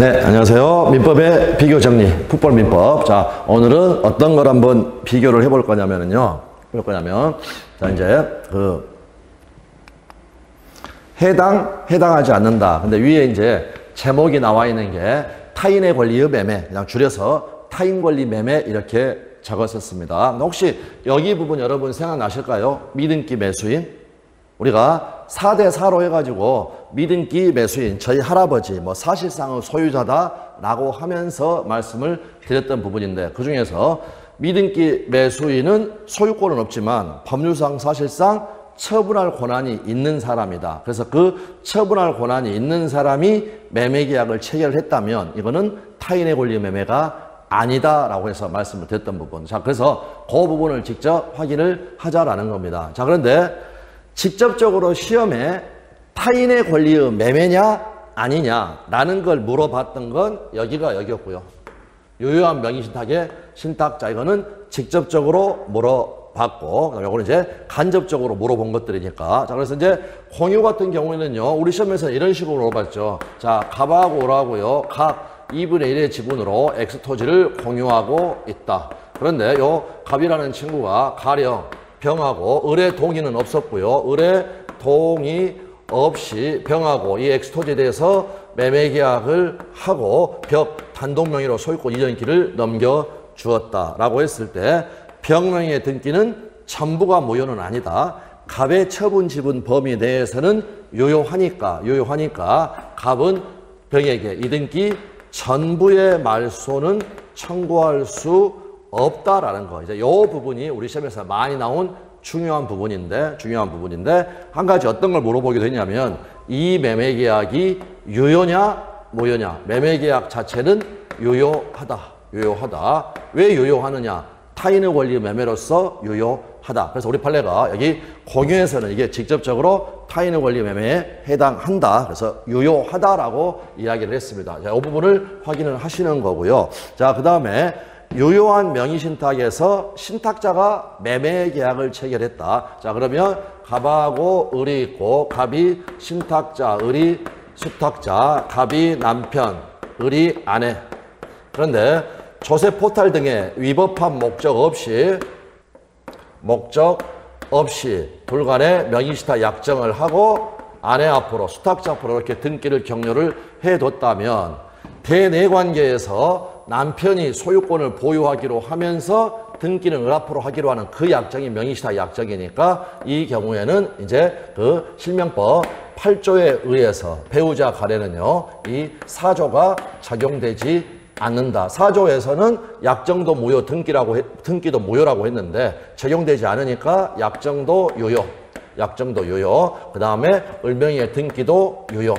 네, 안녕하세요. 민법의 비교 정리, 풋볼 민법. 자, 오늘은 어떤 걸 한번 비교를 해볼 거냐면요. 자, 이제, 해당하지 않는다. 근데 위에 이제 제목이 나와 있는 게 타인의 권리의 매매, 그냥 줄여서 타인 권리 매매 이렇게 적었었습니다. 혹시 여기 부분 여러분 생각나실까요? 미등기 매수인? 우리가 4대4로 해가지고 미등기 매수인, 저희 할아버지, 사실상의 소유자다라고 하면서 말씀을 드렸던 부분인데, 그 중에서 미등기 매수인은 소유권은 없지만 법률상 사실상 처분할 권한이 있는 사람이다. 그래서 그 처분할 권한이 있는 사람이 매매계약을 체결했다면 이거는 타인의 권리 매매가 아니다라고 해서 말씀을 드렸던 부분. 자, 그래서 그 부분을 직접 확인을 하자라는 겁니다. 자, 그런데 직접적으로 시험에 타인의 권리의 매매냐 아니냐라는 걸 물어봤던 건 여기였고요. 유효한 명의신탁의 신탁자, 이거는 직접적으로 물어봤고, 그다음에 이거는 이제 간접적으로 물어본 것들이니까. 자, 그래서 이제 공유 같은 경우에는요, 우리 시험에서 이런 식으로 물어봤죠. 자, 갑하고 을하고요, 각 2분의 1의 지분으로 X토지를 공유하고 있다. 그런데 요 갑이라는 친구가 가령 병하고 을의 동의는 없었고요. 을의 동의 없이 병하고 이 X토지에 대해서 매매계약을 하고 벽 단독명의로 소유권 이전기를 넘겨주었다라고 했을 때 병명의 등기는 전부가 무효는 아니다. 갑의 처분 지분 범위 내에서는 유효하니까 갑은 병에게 이 등기 전부의 말소는 청구할 수 없다라는 거. 이제 이 부분이 우리 시험에서 많이 나온 중요한 부분인데 한 가지 어떤 걸 물어보기도 했냐면 이 매매계약이 유효냐 무효냐. 매매계약 자체는 유효하다. 왜 유효하느냐? 타인의 권리 매매로서 유효하다. 그래서 우리 판례가 여기 공유에서는 이게 직접적으로 타인의 권리 매매에 해당한다. 그래서 유효하다라고 이야기를 했습니다. 자, 이 부분을 확인을 하시는 거고요. 자, 그 다음에 유효한 명의신탁에서 신탁자가 매매계약을 체결했다. 자, 그러면 갑하고 을이 있고 갑이 신탁자, 을이 수탁자, 갑이 남편, 을이 아내. 그런데 조세 포탈 등의 위법한 목적 없이 불간에 명의신탁 약정을 하고 아내 앞으로 수탁자 앞으로 이렇게 등기를 격려를 해뒀다면 대내관계에서 남편이 소유권을 보유하기로 하면서 등기는 을 앞으로 하기로 하는 그 약정이 명의신탁 약정이니까 이 경우에는 이제 그 실명법 8조에 의해서 배우자 간에는요, 이 4조가 적용되지 않는다. 4조에서는 약정도 무효, 등기도 무효라고 했는데 적용되지 않으니까 약정도 유효. 그 다음에 을명의의 등기도 유효.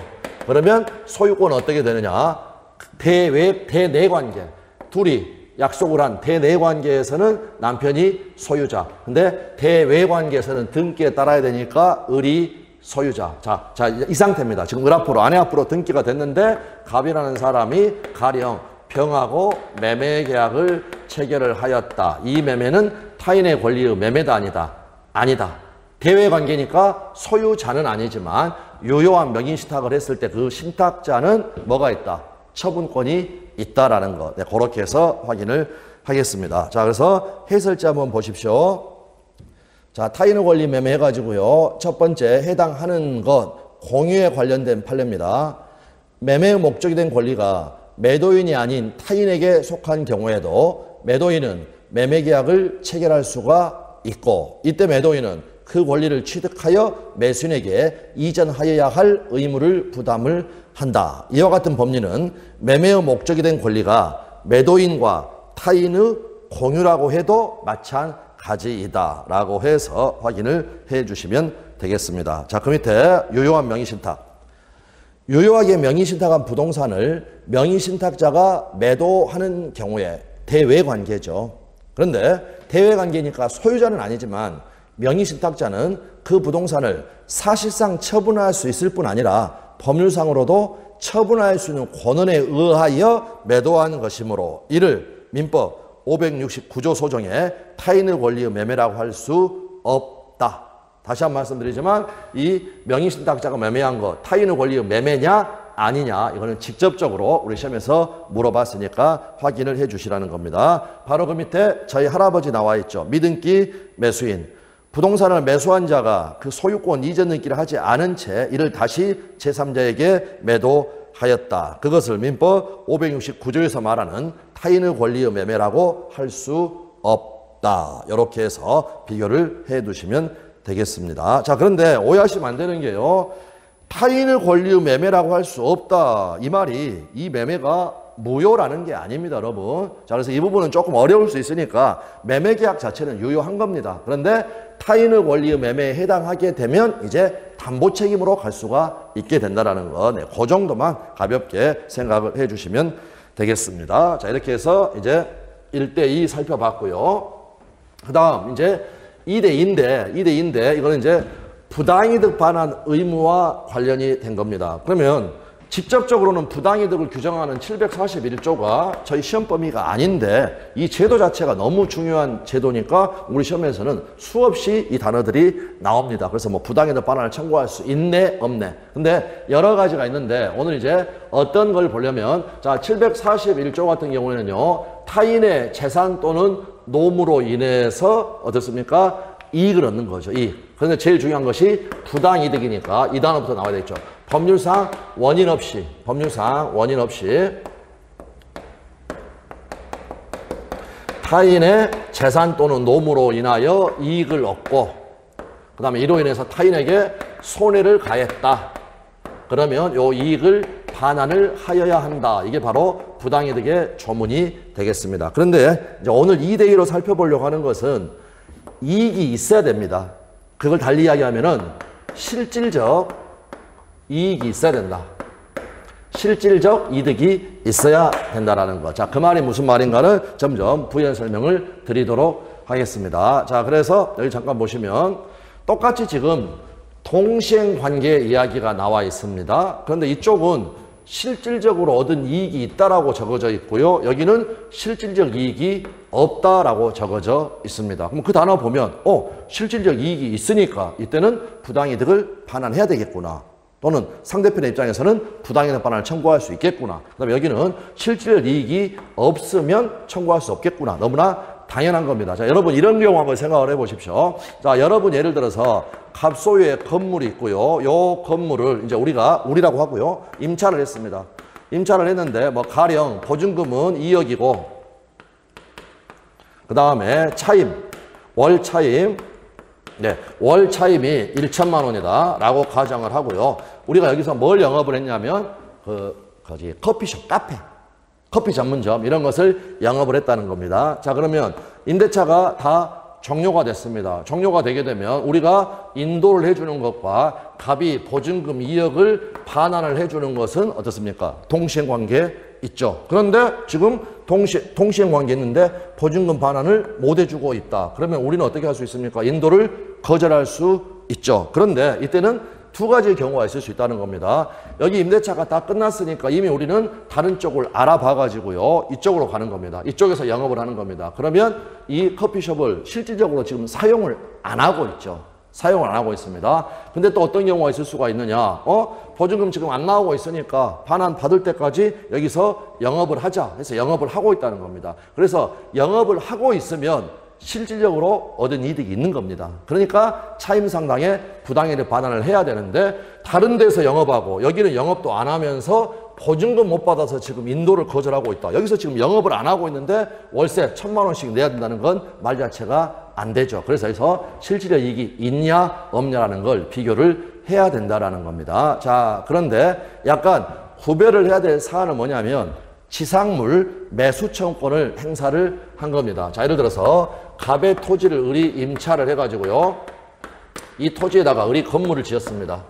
그러면 소유권은 어떻게 되느냐? 대내관계, 둘이 약속을 한 대내관계에서는 남편이 소유자. 근데 대외관계에서는 등기에 따라야 되니까 을이 소유자. 자, 이 상태입니다. 지금 을 앞으로, 아내 앞으로 등기가 됐는데 갑이라는 사람이 가령 병하고 매매계약을 체결을 하였다. 이 매매는 타인의 권리의 매매다 아니다. 대외관계니까 소유자는 아니지만 유효한 명의신탁을 했을 때 그 신탁자는 뭐가 있다? 처분권이 있다라는 것. 네, 그렇게 해서 확인을 하겠습니다. 자, 그래서 해설지 한번 보십시오. 자, 타인의 권리 매매 해가지고요. 첫 번째 해당하는 것, 공유에 관련된 판례입니다. 매매의 목적이 된 권리가 매도인이 아닌 타인에게 속한 경우에도 매도인은 매매계약을 체결할 수가 있고, 이때 매도인은 그 권리를 취득하여 매수인에게 이전하여야 할 의무를 부담을 한다. 이와 같은 법리는 매매의 목적이 된 권리가 매도인과 타인의 공유라고 해도 마찬가지이다 라고 해서 확인을 해 주시면 되겠습니다. 자, 그 밑에 유효한 명의신탁. 유효하게 명의신탁한 부동산을 명의신탁자가 매도하는 경우에 대외관계죠. 그런데 대외관계니까 소유자는 아니지만 명의신탁자는 그 부동산을 사실상 처분할 수 있을 뿐 아니라 법률상으로도 처분할 수 있는 권한에 의하여 매도한 것이므로 이를 민법 569조 소정에 타인의 권리의 매매라고 할 수 없다. 다시 한번 말씀드리지만 이 명의신탁자가 매매한 것 타인의 권리의 매매냐 아니냐, 이거는 직접적으로 우리 시험에서 물어봤으니까 확인을 해 주시라는 겁니다. 바로 그 밑에 저희 할아버지 나와 있죠. 미등기 매수인. 부동산을 매수한 자가 그 소유권 이전 등기를 하지 않은 채 이를 다시 제3자에게 매도하였다. 그것을 민법 569조에서 말하는 타인의 권리의 매매라고 할 수 없다. 이렇게 해서 비교를 해 두시면 되겠습니다. 자, 그런데 오해하시면 안 되는 게요. 타인의 권리의 매매라고 할 수 없다. 이 말이 이 매매가 무효라는 게 아닙니다, 여러분. 자, 그래서 이 부분은 조금 어려울 수 있으니까 매매 계약 자체는 유효한 겁니다. 그런데 타인의 권리의 매매에 해당하게 되면 이제 담보 책임으로 갈 수가 있게 된다라는 거, 네, 그 정도만 가볍게 생각을 해 주시면 되겠습니다. 자, 이렇게 해서 이제 1대2 살펴봤고요. 그 다음 이제 2대2인데 이거는 이제 부당이득 반환 의무와 관련이 된 겁니다. 그러면 직접적으로는 부당이득을 규정하는 741조가 저희 시험 범위가 아닌데 이 제도 자체가 너무 중요한 제도니까 우리 시험에서는 수없이 이 단어들이 나옵니다. 그래서 뭐 부당이득 반환을 청구할 수 있네 없네. 근데 여러 가지가 있는데 오늘 이제 어떤 걸 보려면 자 741조 같은 경우에는요. 타인의 재산 또는 노무로 인해서 어떻습니까? 이익을 얻는 거죠. 이익. 그런데 제일 중요한 것이 부당이득이니까 이 단어부터 나와야 되겠죠. 법률상 원인 없이 타인의 재산 또는 노무로 인하여 이익을 얻고 그 다음에 이로 인해서 타인에게 손해를 가했다. 그러면 이 이익을 반환을 하여야 한다. 이게 바로 부당이득의 조문이 되겠습니다. 그런데 이제 오늘 2대2로 살펴보려고 하는 것은 이익이 있어야 됩니다. 그걸 달리 이야기하면은 실질적 이익이 있어야 된다. 실질적 이득이 있어야 된다라는 거. 자, 그 말이 무슨 말인가는 점점 부연 설명을 드리도록 하겠습니다. 자, 그래서 여기 잠깐 보시면 똑같이 지금 동시행관계 이야기가 나와 있습니다. 그런데 이쪽은 실질적으로 얻은 이익이 있다라고 적어져 있고요. 여기는 실질적 이익이 없다라고 적어져 있습니다. 그럼 그 단어 보면 실질적 이익이 있으니까 이때는 부당이득을 반환해야 되겠구나. 또는 상대편의 입장에서는 부당이득 반환을 청구할 수 있겠구나. 그다음에 여기는 실질적 이익이 없으면 청구할 수 없겠구나. 너무나 당연한 겁니다. 자, 여러분 이런 경우 한번 생각을 해보십시오. 자, 여러분 예를 들어서 갑소유의 건물이 있고요. 요 건물을 이제 우리라고 하고요. 임차를 했습니다. 임차를 했는데 뭐 가령 보증금은 2억이고 그 다음에 차임, 월 차임, 네, 월 차임이 1천만 원이다 라고 가정을 하고요. 우리가 여기서 뭘 영업을 했냐면 커피숍, 카페, 커피 전문점 이런 것을 영업을 했다는 겁니다. 자, 그러면 임대차가 다 종료가 됐습니다. 종료가 되게 되면 우리가 인도를 해주는 것과 갑이 보증금 2억을 반환을 해주는 것은 어떻습니까? 동시행관계 있죠. 그런데 지금 동시행관계 있는데 보증금 반환을 못 해주고 있다. 그러면 우리는 어떻게 할 수 있습니까? 인도를 거절할 수 있죠. 그런데 이때는 두 가지의 경우가 있을 수 있다는 겁니다. 여기 임대차가 다 끝났으니까 이미 우리는 다른 쪽을 알아봐 가지고요. 이쪽으로 가는 겁니다. 이쪽에서 영업을 하는 겁니다. 그러면 이 커피숍을 실질적으로 지금 사용을 안 하고 있죠. 사용을 안 하고 있습니다. 근데 또 어떤 경우가 있을 수가 있느냐? 보증금 지금 안 나오고 있으니까 반환 받을 때까지 여기서 영업을 하자 해서 영업을 하고 있다는 겁니다. 그래서 영업을 하고 있으면 실질적으로 얻은 이득이 있는 겁니다. 그러니까 차임 상당의 부당이득 반환을 해야 되는데 다른 데서 영업하고 여기는 영업도 안 하면서 보증금 못 받아서 지금 인도를 거절하고 있다. 여기서 지금 영업을 안 하고 있는데 월세 1,000만 원씩 내야 된다는 건 말 자체가 안 되죠. 그래서 여기서 실질적 이익이 있냐 없냐라는 걸 비교를 해야 된다라는 겁니다. 자, 그런데 약간 구별을 해야 될 사안은 뭐냐면 지상물 매수청권을 행사를 한 겁니다. 자, 예를 들어서 갑의 토지를 을이 임차를 해가지고요. 이 토지에다가 을이 건물을 지었습니다.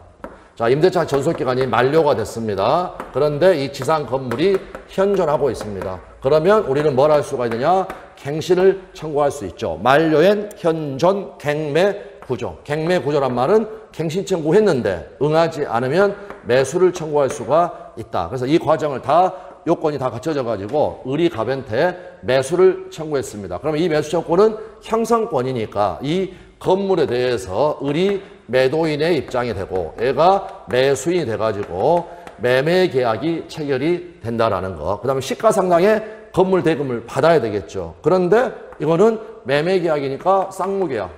자, 임대차 전속기간이 만료가 됐습니다. 그런데 이 지상 건물이 현존하고 있습니다. 그러면 우리는 뭘 할 수가 있느냐? 갱신을 청구할 수 있죠. 만료엔 현존 갱매 구조. 갱매 구조란 말은 갱신 청구했는데 응하지 않으면 매수를 청구할 수가 있다. 그래서 이 과정을 다 요건이 다 갖춰져 가지고 을이 갑한테 매수를 청구했습니다. 그러면 이 매수 청구는 형성권이니까 이 건물에 대해서 을이 매도인의 입장이 되고 얘가 매수인이 돼 가지고 매매 계약이 체결이 된다라는 거. 그 다음에 시가상당의 건물 대금을 받아야 되겠죠. 그런데 이거는 매매 계약이니까 쌍무 계약.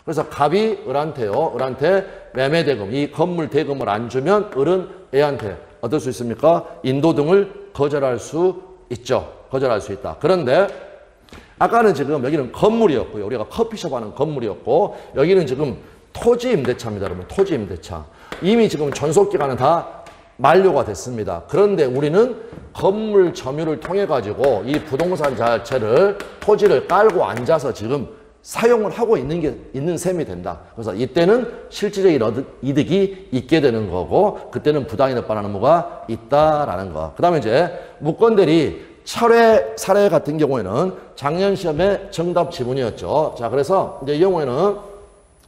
그래서 갑이 을한테요. 을한테 매매 대금, 이 건물 대금을 안 주면 을은 애한테 어떨 수 있습니까? 인도 등을 거절할 수 있죠. 거절할 수 있다. 그런데 아까는 지금 여기는 건물이었고요. 우리가 커피숍 하는 건물이었고 여기는 지금 토지 임대차입니다. 여러분. 토지 임대차. 이미 지금 존속기간은 다 만료가 됐습니다. 그런데 우리는 건물 점유를 통해 가지고 이 부동산 자체를 토지를 깔고 앉아서 지금 사용을 하고 있는 셈이 된다. 그래서 이때는 실질적인 이득이 있게 되는 거고 그때는 부당이득 반환 의무가 있다라는 거. 그 다음에 이제 무건대리 철회 사례 같은 경우에는 작년 시험의 정답 지문이었죠. 자, 그래서 이제 이 경우에는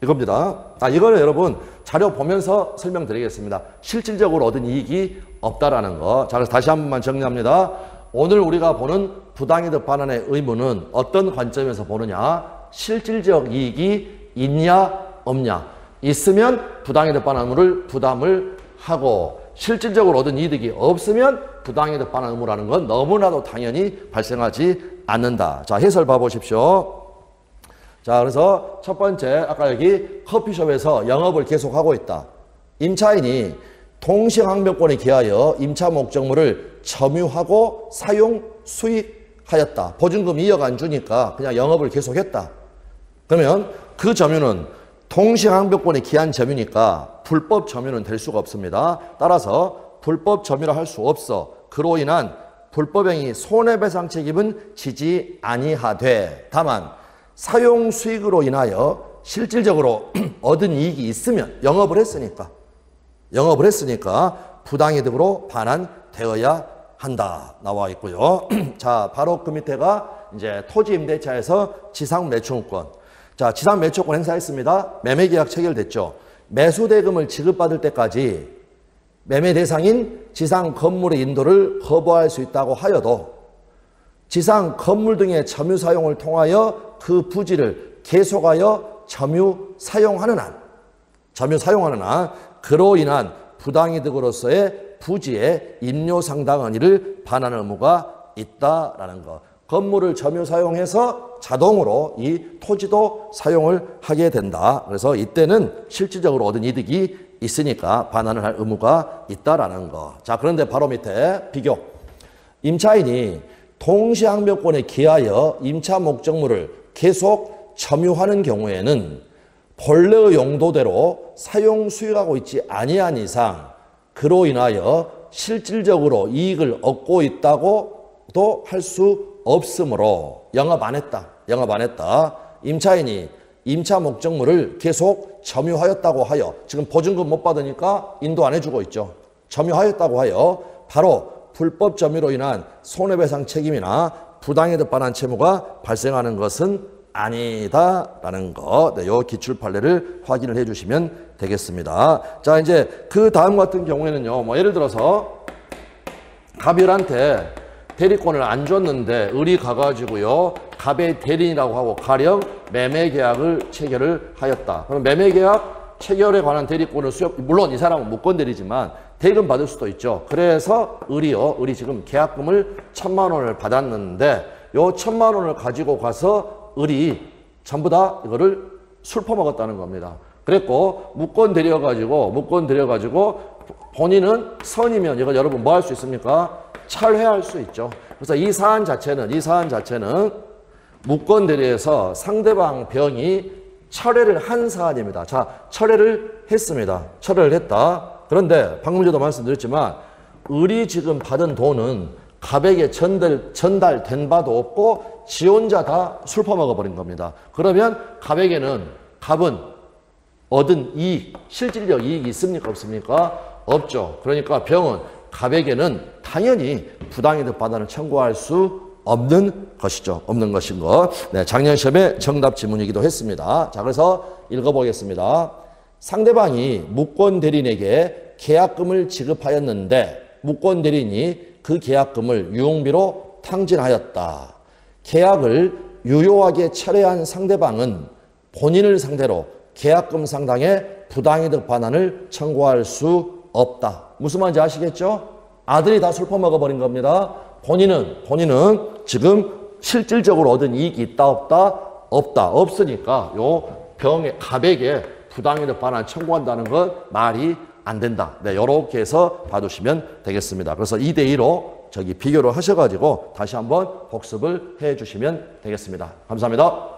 이겁니다. 이거는 여러분 자료 보면서 설명드리겠습니다. 실질적으로 얻은 이익이 없다라는 거. 자, 그래서 다시 한 번만 정리합니다. 오늘 우리가 보는 부당이득 반환의 의무는 어떤 관점에서 보느냐? 실질적 이익이 있냐 없냐. 있으면 부당이득 반환 의무를 부담을 하고 실질적으로 얻은 이득이 없으면 부당이득 반환 의무라는 건 너무나도 당연히 발생하지 않는다. 자, 해설 봐보십시오. 자, 그래서 첫 번째 아까 여기 커피숍에서 영업을 계속하고 있다. 임차인이 통시항변권에 기하여 임차 목적물을 점유하고 사용 수익하였다. 보증금 2억 안 주니까 그냥 영업을 계속했다. 그러면 그 점유는 통시항변권에 기한 점유니까 불법 점유는 될 수가 없습니다. 따라서 불법 점유라 할 수 없어. 그로 인한 불법행위 손해배상 책임은 지지 아니하되 다만 사용 수익으로 인하여 실질적으로 얻은 이익이 있으면 영업을 했으니까 부당이득으로 반환되어야 한다 나와 있고요. 자, 바로 그 밑에가 이제 토지 임대차에서 지상 매초권. 자, 지상 매초권 행사했습니다. 매매 계약 체결됐죠. 매수 대금을 지급받을 때까지 매매 대상인 지상 건물의 인도를 거부할 수 있다고 하여도 지상 건물 등의 점유 사용을 통하여 그 부지를 계속하여 점유 사용하는 한 그로 인한 부당이득으로서의 부지의 임료 상당한 이를 반환 의무가 있다라는 것. 건물을 점유 사용해서 자동으로 이 토지도 사용을 하게 된다. 그래서 이때는 실질적으로 얻은 이득이 있으니까 반환을 할 의무가 있다라는 거. 자, 그런데 바로 밑에 비교. 임차인이 통시항변권에 기하여 임차 목적물을 계속 점유하는 경우에는 본래의 용도대로 사용 수익하고 있지 아니한 이상 그로 인하여 실질적으로 이익을 얻고 있다고도 할 수 없으므로 영업 안 했다. 임차인이 임차 목적물을 계속 점유하였다고 하여 지금 보증금 못 받으니까 인도 안 해주고 있죠. 점유하였다고 하여 바로 불법 점유로 인한 손해배상 책임이나 부당이득 반환 채무가 발생하는 것은 아니다라는 거. 네, 요 기출 판례를 확인을 해주시면 되겠습니다. 자, 이제 그 다음 같은 경우에는요. 뭐 예를 들어서 갑일한테 대리권을 안 줬는데 을이 가가지고요. 갑의 대리인이라고 하고 가령 매매 계약을 체결을 하였다. 그럼 매매 계약 체결에 관한 대리권을 물론 이 사람은 무건대리지만 대금 받을 수도 있죠. 그래서 을이 지금 계약금을 1,000만 원을 받았는데 요 1,000만 원을 가지고 가서 을이 전부 다 이거를 술 퍼먹었다는 겁니다. 그랬고 무건 들여가지고 본인은 선이면 이거 여러분 뭐 할 수 있습니까? 철회할 수 있죠. 그래서 이 사안 자체는 무건 대리에서 상대방 병이 철회를 한 사안입니다. 자, 철회를 했습니다. 철회를 했다. 그런데 방금 전에도 말씀드렸지만 을이 지금 받은 돈은 갑에게 전달된 바도 없고 지 혼자 다 술 퍼먹어 버린 겁니다. 그러면 갑은 얻은 이익, 실질적 이익이 있습니까? 없습니까? 없죠. 그러니까 병은 갑에게는 당연히 부당이득 반환을 청구할 수 없는 것이죠. 없는 것인 것. 네, 작년 시험에 정답 지문이기도 했습니다. 자, 그래서 읽어보겠습니다. 상대방이 무권 대리인에게 계약금을 지급하였는데 무권 대리인이 그 계약금을 유용비로 탕진하였다. 계약을 유효하게 철회한 상대방은 본인을 상대로 계약금 상당의 부당이득 반환을 청구할 수 없다. 무슨 말인지 아시겠죠? 아들이 다 술퍼 먹어버린 겁니다. 본인은 지금 실질적으로 얻은 이익이 있다 없다? 없다. 없으니까 요 병의 갑에게 부당이득 반환 청구한다는 건 말이 안 된다. 네, 이렇게 해서 봐두시면 되겠습니다. 그래서 2대2로 비교를 하셔가지고 다시 한번 복습을 해 주시면 되겠습니다. 감사합니다.